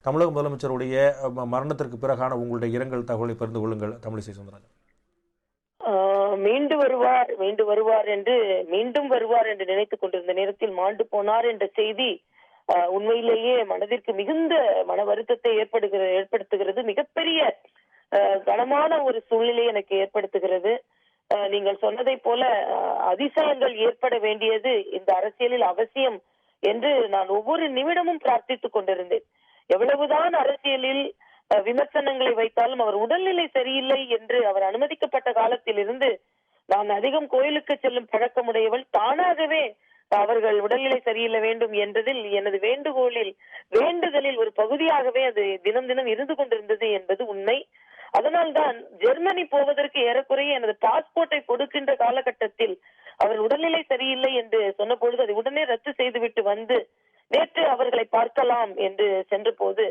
தமிழக முதலமைச்சருடைய மரணத்திற்கு பிறகான உங்களுடைய இரங்கல் தகவலை பகிர்ந்து கொள்ளுங்கள் தமிழிசை சவுந்தரராஜன். மீண்டு வருவார் என்று மீண்டும் வருவார் என்று நினைத்துக் கொண்டிருந்த நேரத்தில் மாண்டு போனார் என்ற செய்தி உண்மையிலேயே மனதிற்கு மிகுந்த மன வருத்தத்தை ஏற்படுத்துகிறது. மிகப்பெரிய கனமான ஒரு சூழ்நிலை எனக்கு ஏற்படுத்துகிறது. நீங்கள் சொன்னதை போல அதிசயங்கள் ஏற்பட வேண்டியது இந்த அரசியலில் அவசியம் என்று நான் ஒவ்வொரு நிமிடமும் பிரார்த்தித்துக் கொண்டிருந்தேன். எவ்வளவுதான் அரசியலில் விமர்சனங்களை வைத்தாலும் அவர் உடல்நிலை சரியில்லை என்று அவர் அனுமதிக்கப்பட்ட காலத்தில் இருந்து நான் அதிகம் கோயிலுக்கு செல்லும் பழக்கமுடையவள். தானாகவே அவர்கள் உடல்நிலை சரியில்லை வேண்டும் என்றதில் எனது வேண்டுதலில் ஒரு பகுதியாகவே அது தினம் தினம் இருந்து கொண்டிருந்தது என்பது உண்மை. அதனால்தான் ஜெர்மனி போவதற்கு ஏறக்குறைய எனது பாஸ்போர்ட்டை கொடுக்கின்ற காலகட்டத்தில் அவர் உடல்நிலை சரியில்லை என்று சொன்ன பொழுது அதை உடனே ரத்து செய்துவிட்டு வந்து நேற்று அவர்களை பார்க்கலாம் என்று சென்ற போது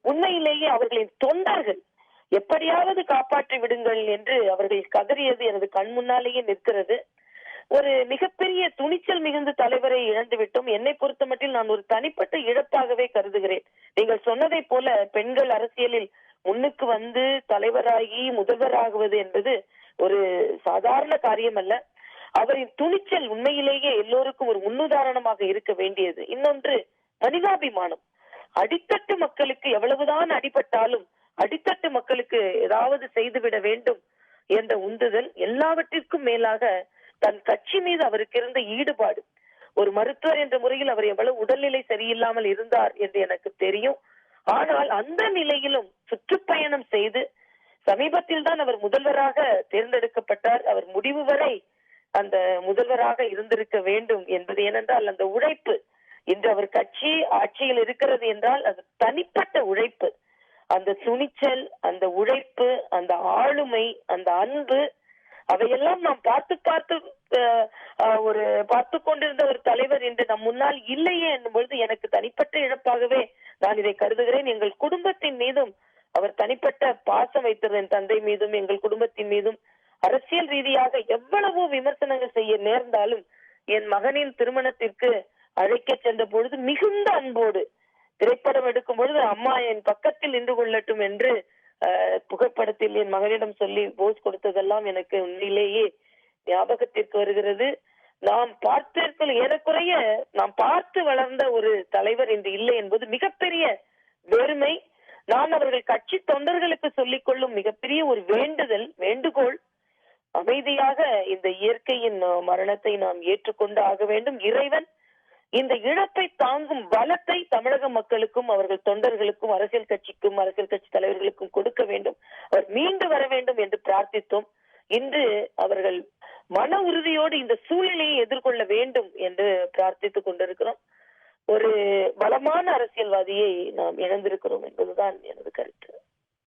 உண்மையிலேயே அவர்களின் தொண்டர்கள் எப்படியாவது காப்பாற்றி விடுங்கள் என்று அவர்கள் கதறியது எனது கண் முன்னாலேயே நிற்கிறது. ஒரு மிகப்பெரிய துணிச்சல் மிகுந்த தலைவரை இழந்து விட்டோம். என்னை பொறுத்த மட்டில் நான் ஒரு தனிப்பட்ட இழப்பாகவே கருதுகிறேன். நீங்கள் சொன்னதை போல பெண்கள் அரசியலில் முன்னுக்கு வந்து தலைவராகி முதல்வராகுவது என்பது ஒரு சாதாரண காரியம் அல்ல. அவரின் துணிச்சல் உண்மையிலேயே எல்லோருக்கும் ஒரு முன்னுதாரணமாக இருக்க வேண்டியது. இன்னொன்று மனிதாபிமானம். அடித்தட்டு மக்களுக்கு எவ்வளவுதான் அடிபட்டாலும் அடித்தட்டு மக்களுக்கு ஏதாவது செய்துவிட வேண்டும் என்ற உந்துதல், எல்லாவற்றிற்கும் மேலாக தன் கட்சி மீது அவருக்கு இருந்த ஈடுபாடு. ஒரு மருத்துவர் என்ற முறையில் அவர் எவ்வளவு உடல்நிலை சரியில்லாமல் இருந்தார் என்று எனக்கு தெரியும். ஆனால் அந்த நிலையிலும் சுற்றுப்பயணம் செய்து சமீபத்தில் தான் அவர் முதல்வராக தேர்ந்தெடுக்கப்பட்டார். அவர் முடிவு வரை அந்த முதல்வராக இருந்திருக்க வேண்டும் என்பது. ஏனென்றால் அந்த உழைப்பு, இன்று அவர் கட்சி ஆட்சியில் இருக்கிறது என்றால் அது தனிப்பட்ட உழைப்பு. அந்த துணிச்சல், அந்த உழைப்பு, அந்த ஆளுமை, அந்த அன்பு, அவையெல்லாம் நாம் பார்த்து கொண்டிருந்த ஒரு தலைவர் என்று நம் முன்னால் இல்லையே என்னும் பொழுது எனக்கு தனிப்பட்ட இழப்பாகவே நான் இதை கருதுகிறேன். எங்கள் குடும்பத்தின் மீதும் அவர் தனிப்பட்ட பாசம் வைத்திருந்த என் தந்தை மீதும் எங்கள் குடும்பத்தின் மீதும் அரசியல் ரீதியாக எவ்வளவோ விமர்சனங்கள் செய்ய நேர்ந்தாலும் என் மகனின் திருமணத்திற்கு அழைக்க சென்ற பொழுது மிகுந்த அன்போடு திரைப்படம் எடுக்கும் பொழுது அம்மா என் பக்கத்தில் நின்று கொள்ளட்டும் என்று புகைப்படத்தில் என் மகனிடம் சொல்லி போஸ் கொடுத்ததெல்லாம் எனக்கு உண்மையிலேயே ஞாபகத்திற்கு வருகிறது. நாம் ஏறக்குறைய நாம் பார்த்து வளர்ந்த ஒரு தலைவர் இன்று இல்லை என்பது மிகப்பெரிய பெருமை. நான் அவர்கள் கட்சி தொண்டர்களுக்கு சொல்லிக் கொள்ளும் மிகப்பெரிய ஒரு வேண்டுகோள், அமைதியாக இந்த இயற்கையின் மரணத்தை நாம் ஏற்றுக்கொண்டு ஆக வேண்டும். இறைவன் இந்த இழப்பை தாங்கும் பலத்தை தமிழக மக்களுக்கும் அவர்கள் தொண்டர்களுக்கும் அரசியல் கட்சி தலைவர்களுக்கும் கொடுக்க வேண்டும். அவர் மீண்டு வர வேண்டும் என்று பிரார்த்தித்தோம். இன்று அவர்கள் மன உறுதியோடு இந்த சூழ்நிலையை எதிர்கொள்ள வேண்டும் என்று பிரார்த்தித்துக் கொண்டிருக்கிறோம். ஒரு பலமான அரசியல்வாதியை நாம் இழந்திருக்கிறோம் என்பதுதான் எனது கருத்து.